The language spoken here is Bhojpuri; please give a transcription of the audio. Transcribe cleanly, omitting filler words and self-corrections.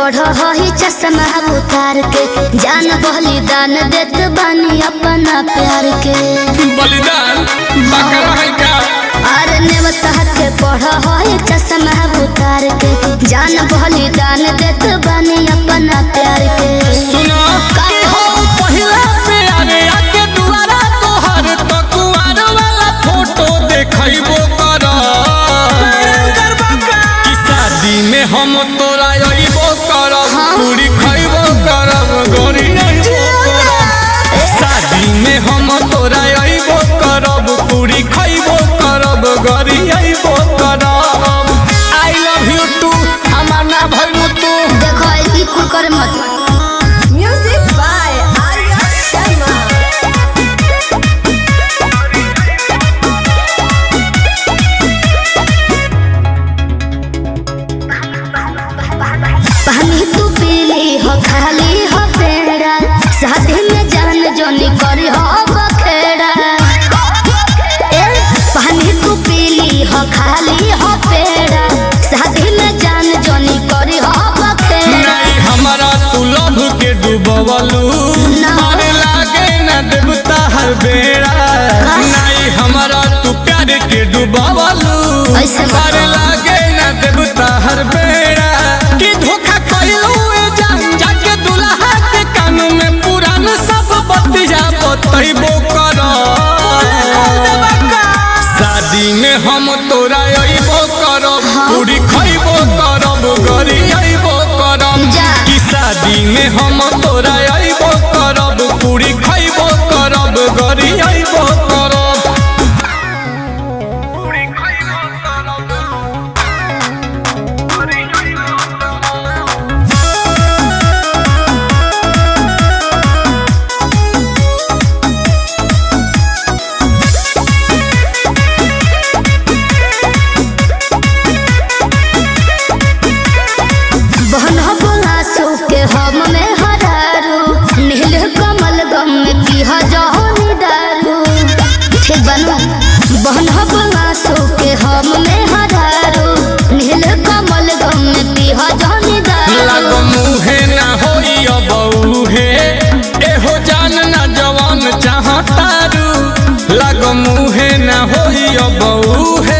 पढ़ ही चश्मा उतार के जान बलिदान देत बानी अपना प्यार के बलिदान बकरा है का अरे नेवता के पढ़ ही चश्मा उतार के जान बलिदान देत बानी अपना प्यार के सुनो के हो पहिला प्यारे आके दुआरा तोहर तो कुआर वाला फोटो देखइबो कर कि शादी में हम तोरा अइबो करब पूरी खइबो करब गोरी अइबो करब शादी में हम तोरा अइबो करब पूरी खइबो करब गोरी अइबो करब आई लव यू टू हमार ना भइलू तू देखो ई कुल कर मत Music by Arya Sharma. पानी तू पीली हो खाली हो पेड़ा शादी में जान जोनी करी हो बखेड़ा पानी तू पीली हो खाली हो पेड़ा शादी में जान जोनी करी हो बखेड़ा नहीं हमारा तू लभ के डूबवलू मारे लागे न देवता हर बेड़ा नहीं हमारा तू प्यार के डूबवलू ऐसे मत मारे लागे न देवता हर बेड़ा कि धोखा कइलू ए जान जाके दुल्हा के कान में पुरान सब बतिया बतइबो कर शादी में हम तोरा अइबो करब पूरी खइबो करब गरी अइबो करब जा। कि शादी में हम तोरा अइबो करब पूरी खइबो करब गरी अइबो करब बहन बुलासू के हम में हरारू नील कमल गम में पीहा जहनी दारू ठीक बनू बहन बुलासू के हम में हरारू नील कमल गम में पीहा जहनी दारू लग मुहे ना होई अबूहे एहो जान ना जवान चाहतारू लग मुहे ना होई अबूहे